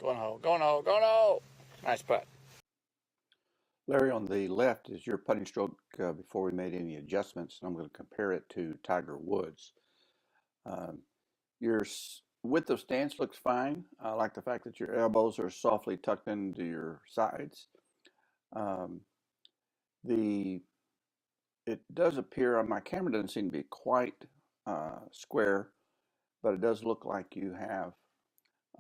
one hole. Go no, go no. Nice putt. Larry, on the left is your putting stroke before we made any adjustments, and I'm going to compare it to Tiger Woods. Your width of stance looks fine. I like the fact that your elbows are softly tucked into your sides. Um, it does appear on my camera doesn't seem to be quite square, but it does look like you have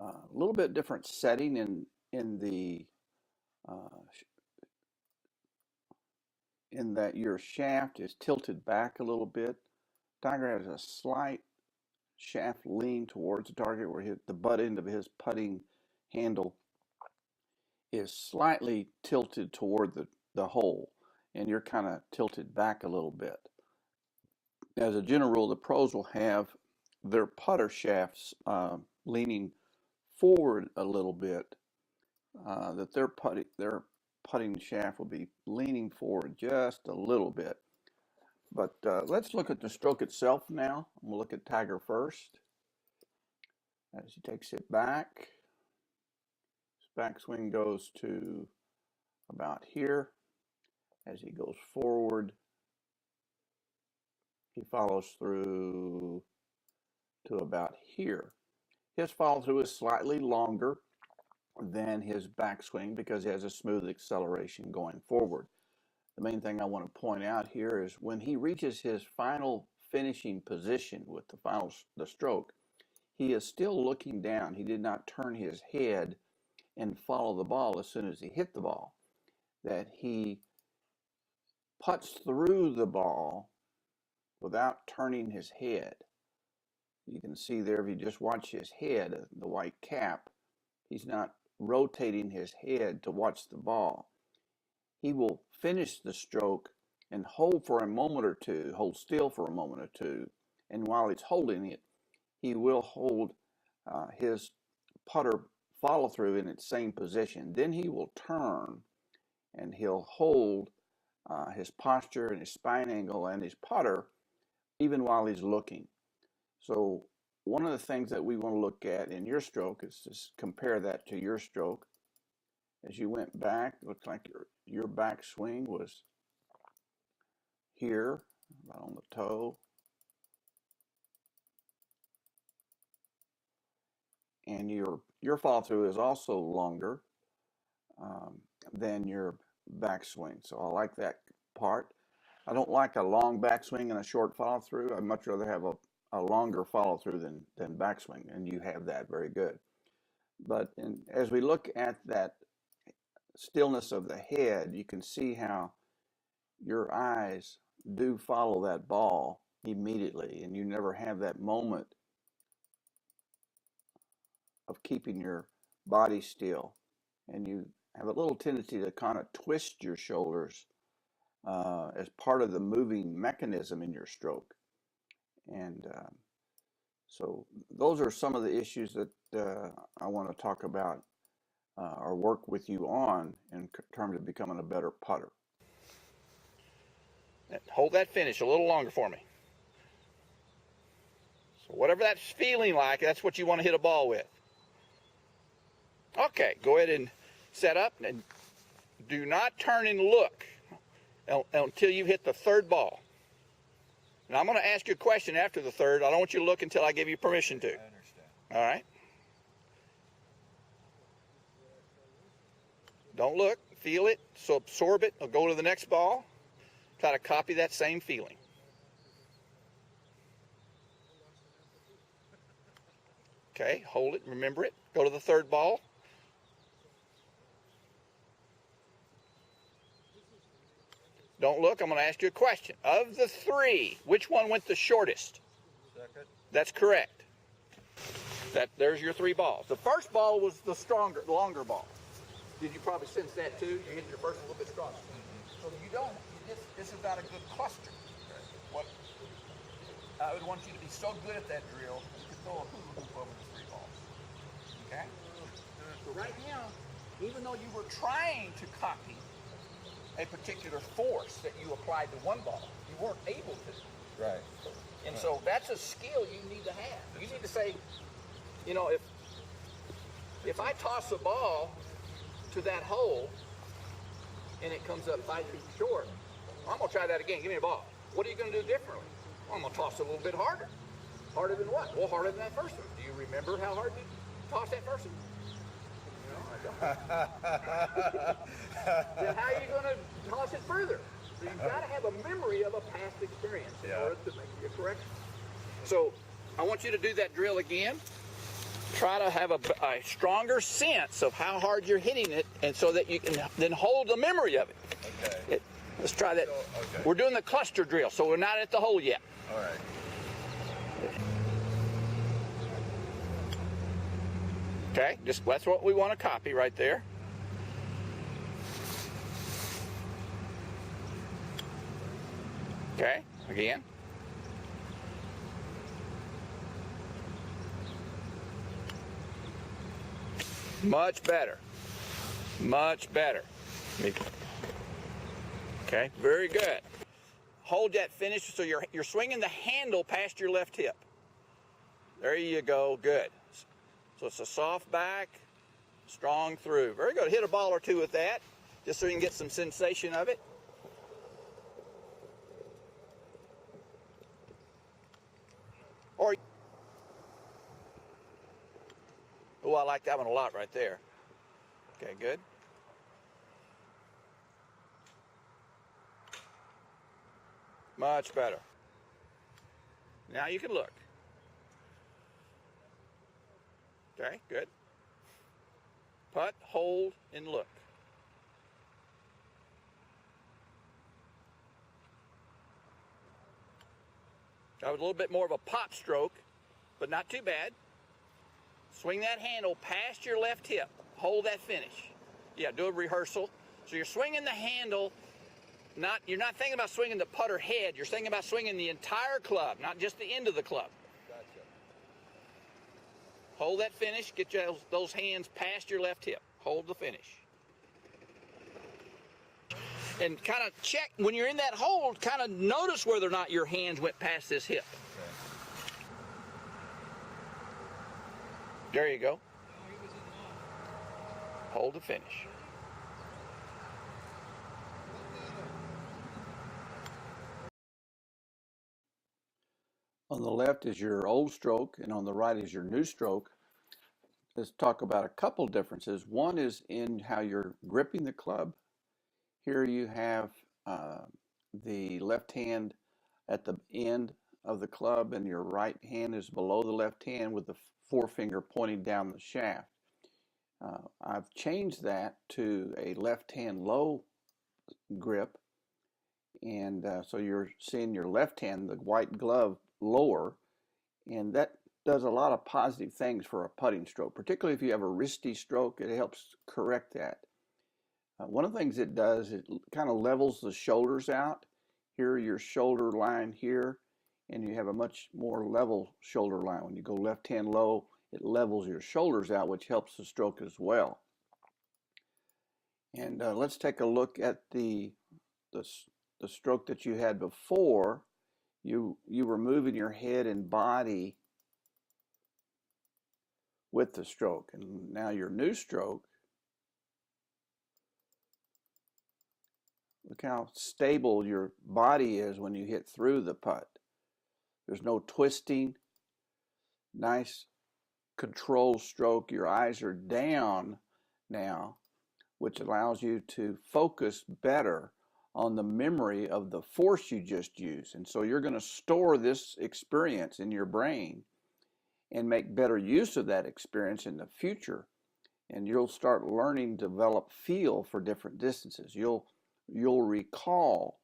a little bit different setting uh, in that your shaft is tilted back a little bit. Tiger has a slight shaft lean towards the target where the butt end of his putting handle is slightly tilted toward the hole, and you're kind of tilted back a little bit. As a general rule, the pros will have their putter shafts leaning forward a little bit, that their putting shaft will be leaning forward just a little bit. But let's look at the stroke itself now. We'll look at Tiger first. As he takes it back, his backswing goes to about here. As he goes forward, he follows through to about here. His follow through is slightly longer than his backswing because he has a smooth acceleration going forward. The main thing I want to point out here is when he reaches his final finishing position with the stroke, he is still looking down. He did not turn his head and follow the ball as soon as he hit the ball. That he putts through the ball without turning his head. You can see there, if you just watch his head, the white cap, he's not rotating his head to watch the ball. He will finish the stroke and hold for a moment or two, hold still for a moment or two, and while he's holding it, he will hold his putter follow through in its same position. Then he will turn and he'll hold his posture and his spine angle and his putter even while he's looking. So one of the things that we want to look at in your stroke is to compare that to your stroke. As you went back, it looks like your backswing was here, about on the toe. And your follow through is also longer than your backswing. So I like that part. I don't like a long backswing and a short follow through. I'd much rather have a longer follow through than backswing, and you have that very good. But as we look at that stillness of the head, you can see how your eyes do follow that ball immediately, and you never have that moment of keeping your body still, and you have a little tendency to kind of twist your shoulders as part of the moving mechanism in your stroke. And so those are some of the issues that I want to talk about or work with you on in terms of becoming a better putter. Hold that finish a little longer for me. So whatever that's feeling like, that's what you want to hit a ball with. Okay, go ahead and set up and do not turn and look until you hit the third ball. Now I'm going to ask you a question after the third. I don't want you to look until I give you permission to. I understand. All right? Don't look, feel it, so absorb it, or go to the next ball. Try to copy that same feeling. Okay, hold it, remember it. Go to the third ball. Don't look, I'm going to ask you a question. Of the three, which one went the shortest? Second. That's correct. There's your three balls. The first ball was the longer ball. Did you probably sense that too? You hit your first a little bit stronger. So this is not a good cluster. What I would want you to be so good at that drill, you could throw a hula hoop over the three balls. Okay? So right now, even though you were trying to copy a particular force that you applied to one ball, you weren't able to. Right. And so that's a skill you need to have. You need to say, you know, if If I toss the ball to that hole and it comes up 5 feet short, I'm going to try that again. Give me a ball. What are you going to do differently? Well, I'm going to toss it a little bit harder. Harder than what? Well, harder than that first one. Do you remember how hard you tossed that first one? No, I don't. Then how are you going to toss it further? So you've got to have a memory of a past experience in order to make your correction. So I want you to do that drill again. Try to have a stronger sense of how hard you're hitting it, and so that you can then hold the memory of it. Okay. Let's try that. So, okay. We're doing the cluster drill, so we're not at the hole yet. All right. Okay, that's what we want to copy right there. Okay, again. Much better. Much better. Okay, very good. Hold that finish so you're swinging the handle past your left hip. There you go, good. So it's a soft back, strong through. Very good. Hit a ball or two with that, just so you can get some sensation of it. Or, oh, I like that one a lot right there. Okay, good. Much better. Now you can look. Okay, good. Putt, hold, and look. That was a little bit more of a pop stroke, but not too bad. Swing that handle past your left hip. Hold that finish. Yeah, do a rehearsal. So you're swinging the handle. You're not thinking about swinging the putter head. You're thinking about swinging the entire club, not just the end of the club. Gotcha. Hold that finish. Get those hands past your left hip. Hold the finish. And kind of check, when you're in that hold, kind of notice whether or not your hands went past this hip. Okay. There you go. Hold the finish. On the left is your old stroke, and on the right is your new stroke. Let's talk about a couple differences. One is in how you're gripping the club. Here you have the left hand at the end of the club, and your right hand is below the left hand with the forefinger pointing down the shaft. I've changed that to a left hand low grip, and so you're seeing your left hand, the white glove, lower, and that does a lot of positive things for a putting stroke, particularly if you have a wristy stroke. It helps correct that. One of the things it does, it kind of levels the shoulders out. Here, your shoulder line here, and you have a much more level shoulder line. When you go left hand low, it levels your shoulders out, which helps the stroke as well. And let's take a look at the stroke that you had before. You were moving your head and body with the stroke, and now your new stroke, look how stable your body is when you hit through the putt. There's no twisting. Nice controlled stroke. Your eyes are down now, which allows you to focus better on the memory of the force you just used. And so you're going to store this experience in your brain and make better use of that experience in the future. And you'll start learning to develop feel for different distances. You'll recall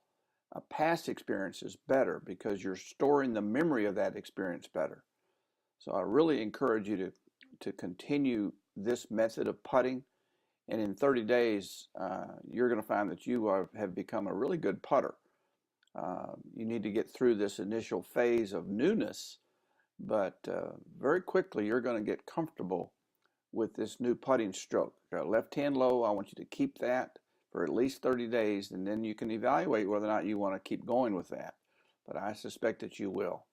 past experiences better because you're storing the memory of that experience better. So I really encourage you to continue this method of putting, and in 30 days you're going to find that you have become a really good putter. You need to get through this initial phase of newness, but very quickly you're going to get comfortable with this new putting stroke. Left hand low, I want you to keep that for at least 30 days, and then you can evaluate whether or not you want to keep going with that. But I suspect that you will.